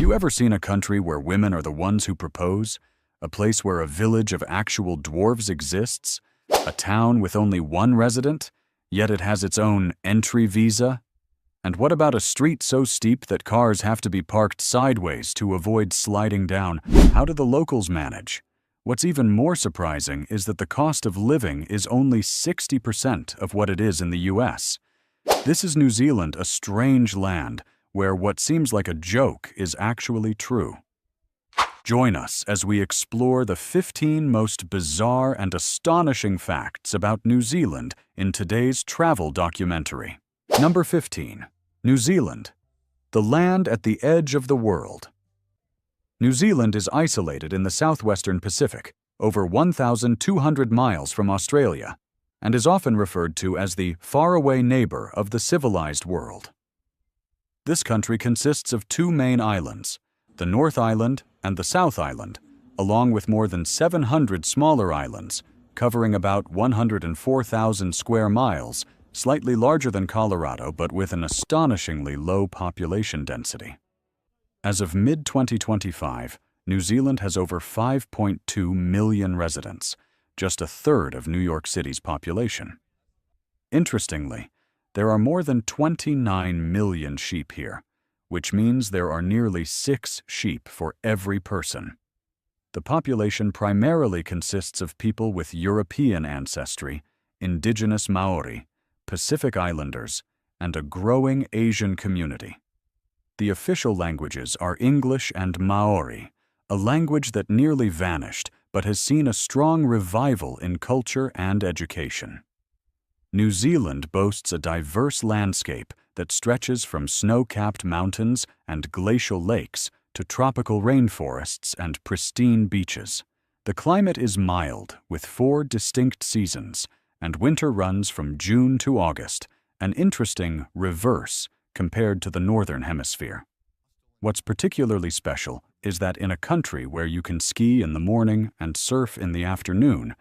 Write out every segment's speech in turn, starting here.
you ever seen a country where women are the ones who propose? A place where a village of actual dwarves exists? A town with only one resident, yet it has its own entry visa? And what about a street so steep that cars have to be parked sideways to avoid sliding down? How do the locals manage? What's even more surprising is that the cost of living is only 60% of what it is in the US. This is New Zealand, a strange land where what seems like a joke is actually true. Join us as we explore the 15 most bizarre and astonishing facts about New Zealand in today's travel documentary. Number 15. New Zealand, the land at the edge of the world. New Zealand is isolated in the southwestern Pacific, over 1,200 miles from Australia, and is often referred to as the faraway neighbor of the civilized world. This country consists of two main islands, the North Island and the South Island, along with more than 700 smaller islands, covering about 104,000 square miles, slightly larger than Colorado but with an astonishingly low population density. As of mid-2025, New Zealand has over 5.2 million residents, just a third of New York City's population. Interestingly, there are more than 29 million sheep here, which means there are nearly 6 sheep for every person. The population primarily consists of people with European ancestry, indigenous Maori, Pacific Islanders, and a growing Asian community. The official languages are English and Maori, a language that nearly vanished but has seen a strong revival in culture and education. New Zealand boasts a diverse landscape that stretches from snow-capped mountains and glacial lakes to tropical rainforests and pristine beaches. The climate is mild, with 4 distinct seasons, and winter runs from June to August, an interesting reverse compared to the Northern Hemisphere. What's particularly special is that in a country where you can ski in the morning and surf in the afternoon,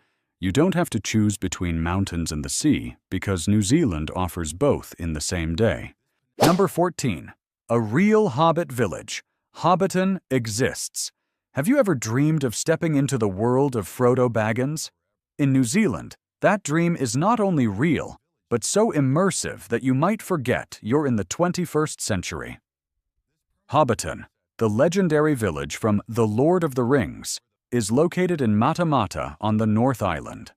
you don't have to choose between mountains and the sea because New Zealand offers both in the same day. Number 14. A real hobbit village. Hobbiton exists. Have you ever dreamed of stepping into the world of Frodo Baggins? In New Zealand, that dream is not only real, but so immersive that you might forget you're in the 21st century. Hobbiton, the legendary village from The Lord of the Rings, is located in Matamata on the North Island.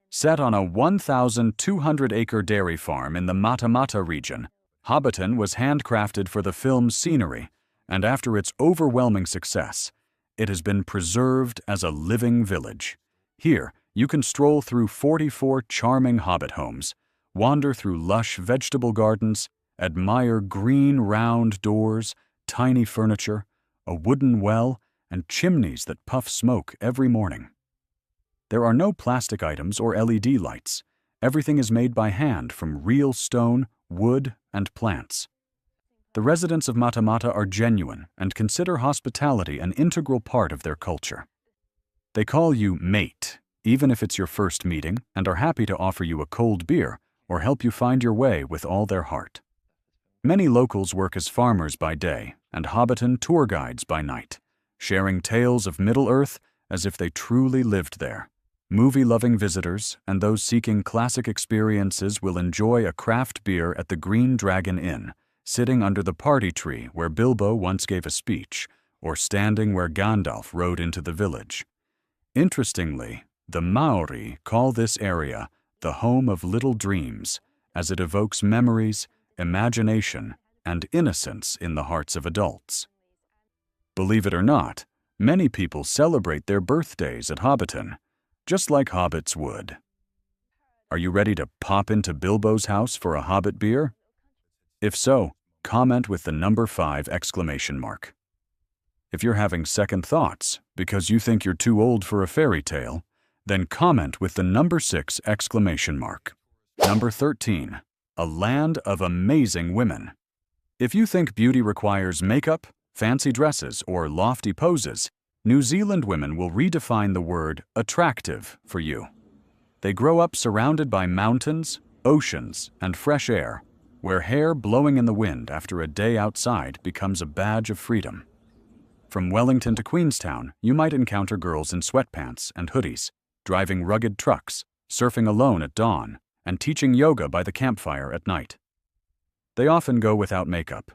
Set on a 1,200-acre dairy farm in the Matamata region, Hobbiton was handcrafted for the film's scenery, and after its overwhelming success, it has been preserved as a living village. Here, you can stroll through 44 charming hobbit homes, wander through lush vegetable gardens, admire green round doors, tiny furniture, a wooden well, and chimneys that puff smoke every morning. There are no plastic items or LED lights. Everything is made by hand from real stone, wood, and plants. The residents of Matamata are genuine and consider hospitality an integral part of their culture. They call you mate, even if it's your first meeting, and are happy to offer you a cold beer or help you find your way with all their heart. Many locals work as farmers by day and Hobbiton tour guides by night, sharing tales of Middle-earth as if they truly lived there. Movie-loving visitors and those seeking classic experiences will enjoy a craft beer at the Green Dragon Inn, sitting under the party tree where Bilbo once gave a speech, or standing where Gandalf rode into the village. Interestingly, the Maori call this area the home of little dreams, as it evokes memories, imagination, and innocence in the hearts of adults. Believe it or not, many people celebrate their birthdays at Hobbiton, just like hobbits would. Are you ready to pop into Bilbo's house for a hobbit beer? If so, comment with the number 5 exclamation mark. If you're having second thoughts because you think you're too old for a fairy tale, then comment with the number 6 exclamation mark. Number 13. A land of amazing women. If you think beauty requires makeup, fancy dresses, or lofty poses, New Zealand women will redefine the word attractive for you. They grow up surrounded by mountains, oceans, and fresh air, where hair blowing in the wind after a day outside becomes a badge of freedom. From Wellington to Queenstown, you might encounter girls in sweatpants and hoodies, driving rugged trucks, surfing alone at dawn, and teaching yoga by the campfire at night. They often go without makeup,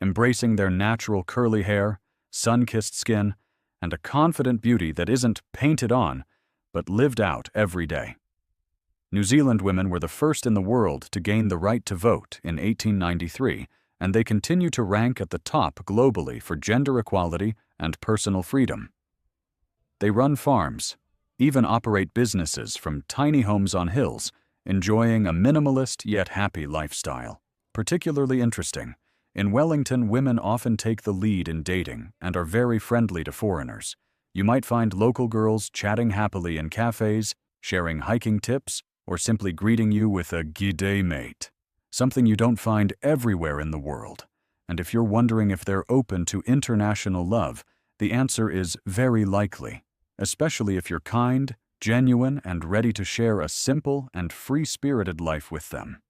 embracing their natural curly hair, sun-kissed skin, and a confident beauty that isn't painted on, but lived out every day. New Zealand women were the first in the world to gain the right to vote in 1893, and they continue to rank at the top globally for gender equality and personal freedom. They run farms, even operate businesses from tiny homes on hills, enjoying a minimalist yet happy lifestyle. Particularly interesting, in Wellington, women often take the lead in dating and are very friendly to foreigners. You might find local girls chatting happily in cafes, sharing hiking tips, or simply greeting you with a "G'day, mate," something you don't find everywhere in the world. And if you're wondering if they're open to international love, the answer is very likely, especially if you're kind, genuine, and ready to share a simple and free-spirited life with them.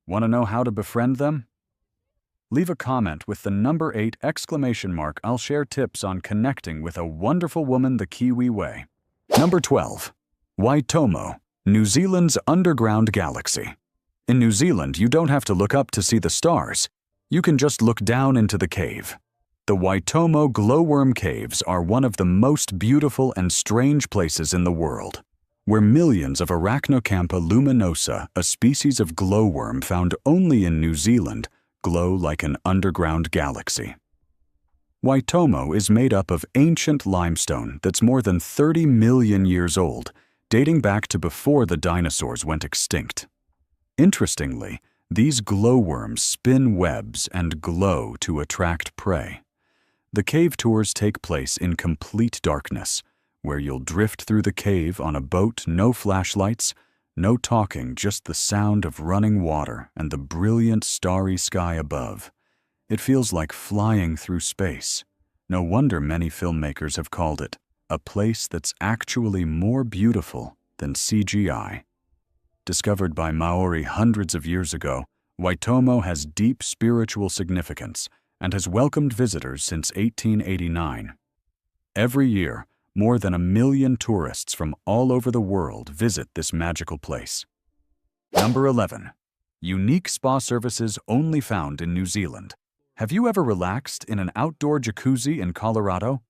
Want to know how to befriend them? Leave a comment with the number 8 exclamation mark. I'll share tips on connecting with a wonderful woman the Kiwi way. Number 12. Waitomo, New Zealand's underground galaxy. In New Zealand, you don't have to look up to see the stars. You can just look down into the cave. The Waitomo glowworm caves are one of the most beautiful and strange places in the world, where millions of Arachnocampa luminosa, a species of glowworm found only in New Zealand, glow like an underground galaxy. Waitomo is made up of ancient limestone that's more than 30 million years old, dating back to before the dinosaurs went extinct. Interestingly, these glowworms spin webs and glow to attract prey. The cave tours take place in complete darkness, where you'll drift through the cave on a boat, no flashlights, no talking, just the sound of running water and the brilliant starry sky above. It feels like flying through space. No wonder many filmmakers have called it a place that's actually more beautiful than CGI. Discovered by Maori hundreds of years ago, Waitomo has deep spiritual significance and has welcomed visitors since 1889. Every year, more than 1 million tourists from all over the world visit this magical place. Number 11. Unique spa services only found in New Zealand. Have you ever relaxed in an outdoor jacuzzi in Colorado?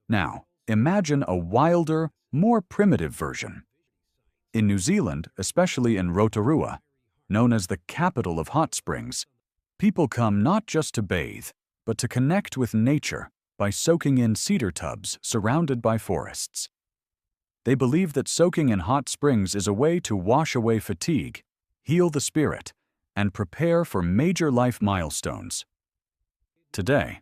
Now, imagine a wilder, more primitive version. In New Zealand, especially in Rotorua, known as the capital of hot springs, people come not just to bathe, but to connect with nature by soaking in cedar tubs surrounded by forests. They believe that soaking in hot springs is a way to wash away fatigue, heal the spirit, and prepare for major life milestones. Today,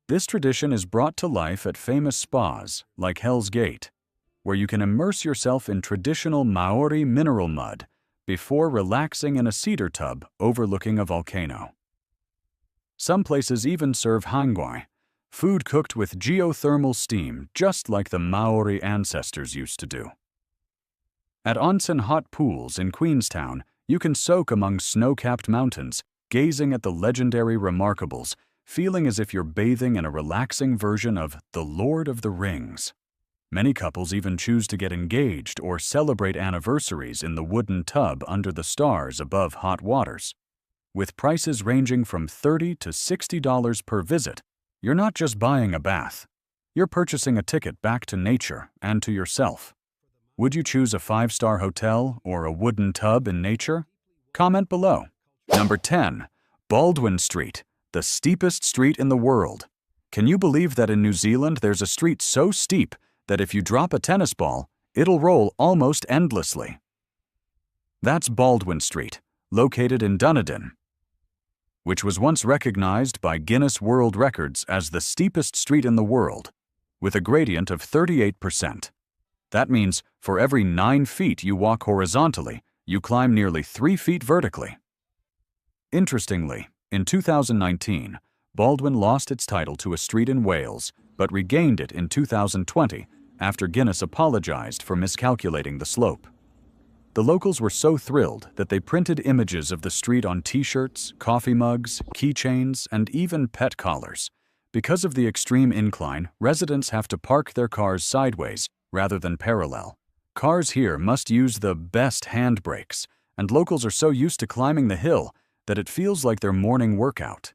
this tradition is brought to life at famous spas like Hell's Gate, where you can immerse yourself in traditional Maori mineral mud before relaxing in a cedar tub overlooking a volcano. Some places even serve hangwai, food cooked with geothermal steam, just like the Maori ancestors used to do. At onsen hot pools in Queenstown, you can soak among snow-capped mountains, gazing at the legendary Remarkables, feeling as if you're bathing in a relaxing version of The Lord of the Rings. Many couples even choose to get engaged or celebrate anniversaries in the wooden tub under the stars above hot waters. With prices ranging from $30 to $60 per visit, you're not just buying a bath. You're purchasing a ticket back to nature and to yourself. Would you choose a 5-star hotel or a wooden tub in nature? Comment below. Number 10. Baldwin Street, the steepest street in the world. Can you believe that in New Zealand there's a street so steep that if you drop a tennis ball, it'll roll almost endlessly? That's Baldwin Street, located in Dunedin, which was once recognized by Guinness World Records as the steepest street in the world, with a gradient of 38%. That means for every 9 feet you walk horizontally, you climb nearly 3 feet vertically. Interestingly, in 2019, Baldwin lost its title to a street in Wales, but regained it in 2020 after Guinness apologized for miscalculating the slope. The locals were so thrilled that they printed images of the street on t-shirts, coffee mugs, keychains, and even pet collars, Because of the extreme incline, residents have to park their cars sideways rather than parallel. Cars here must use the best handbrakes, and locals are so used to climbing the hill that it feels like their morning workout.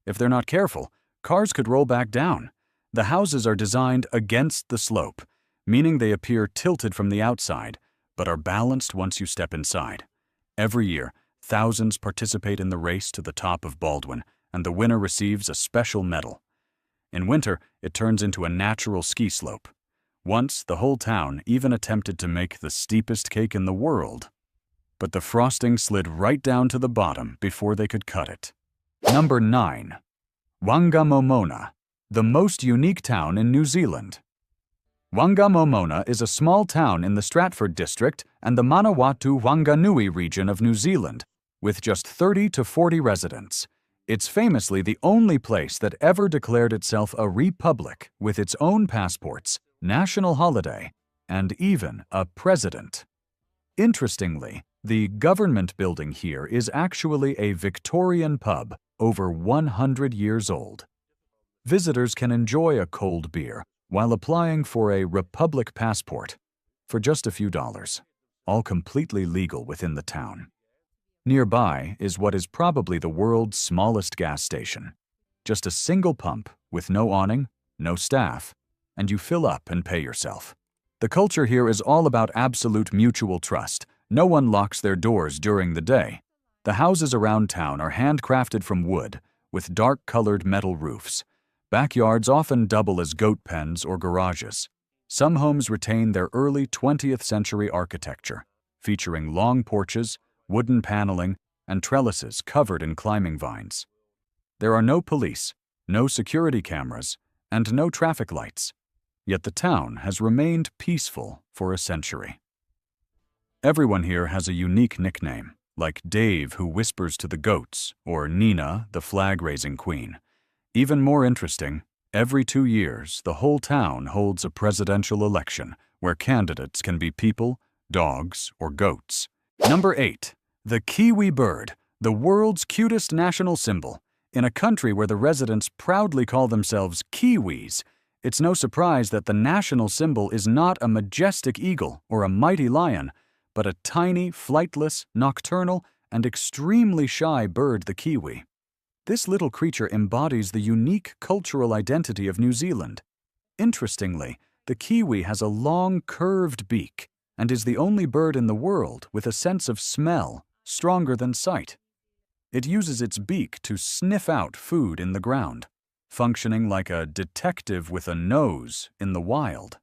If they're not careful, cars could roll back down. The houses are designed against the slope, meaning they appear tilted from the outside, but are balanced once you step inside. Every year, thousands participate in the race to the top of Baldwin, and the winner receives a special medal. In winter, it turns into a natural ski slope. Once, the whole town even attempted to make the steepest cake in the world, but the frosting slid right down to the bottom before they could cut it. Number 9. Wangamomona, the most unique town in New Zealand. Wangamomona is a small town in the Stratford district and the Manawatu-Wanganui region of New Zealand, with just 30 to 40 residents. It's famously the only place that ever declared itself a republic with its own passports, national holiday, and even a president. Interestingly, the government building here is actually a Victorian pub over 100 years old. Visitors can enjoy a cold beer while applying for a Republic passport for just a few dollars, all completely legal within the town. Nearby is what is probably the world's smallest gas station. Just a single pump with no awning, no staff, and you fill up and pay yourself. The culture here is all about absolute mutual trust. No one locks their doors during the day. The houses around town are handcrafted from wood, with dark-colored metal roofs. Backyards often double as goat pens or garages. Some homes retain their early 20th century architecture, featuring long porches, wooden paneling, and trellises covered in climbing vines. There are no police, no security cameras, and no traffic lights, yet the town has remained peaceful for a century. Everyone here has a unique nickname, like Dave, who whispers to the goats, or Nina, the flag-raising queen. Even more interesting, every 2 years, the whole town holds a presidential election where candidates can be people, dogs, or goats. Number 8. The kiwi bird, the world's cutest national symbol. In a country where the residents proudly call themselves Kiwis, it's no surprise that the national symbol is not a majestic eagle or a mighty lion, but a tiny, flightless, nocturnal, and extremely shy bird, the kiwi. This little creature embodies the unique cultural identity of New Zealand. Interestingly, the kiwi has a long, curved beak and is the only bird in the world with a sense of smell stronger than sight. It uses its beak to sniff out food in the ground, functioning like a detective with a nose in the wild.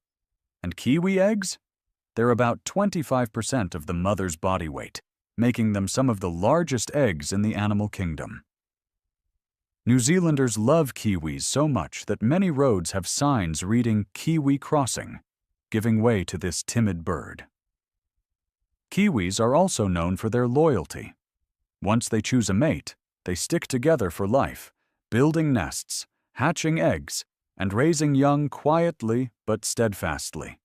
And kiwi eggs? They're about 25% of the mother's body weight, making them some of the largest eggs in the animal kingdom. New Zealanders love kiwis so much that many roads have signs reading Kiwi Crossing, giving way to this timid bird. Kiwis are also known for their loyalty. Once they choose a mate, they stick together for life, building nests, hatching eggs, and raising young quietly but steadfastly.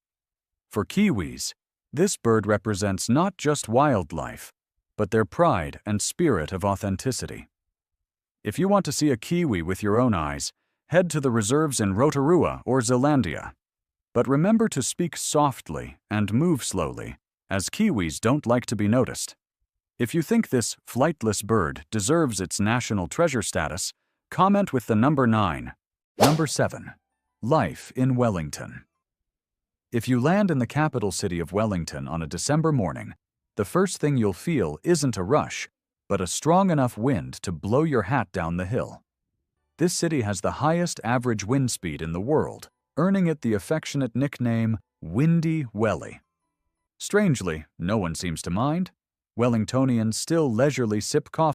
For Kiwis, this bird represents not just wildlife, but their pride and spirit of authenticity. If you want to see a kiwi with your own eyes, head to the reserves in Rotorua or Zealandia. But remember to speak softly and move slowly, as kiwis don't like to be noticed. If you think this flightless bird deserves its national treasure status, comment with the number 9. Number 7. Life in Wellington. If you land in the capital city of Wellington on a December morning, the first thing you'll feel isn't a rush, but a strong enough wind to blow your hat down the hill. This city has the highest average wind speed in the world, earning it the affectionate nickname Windy Welly. Strangely, no one seems to mind. Wellingtonians still leisurely sip coffee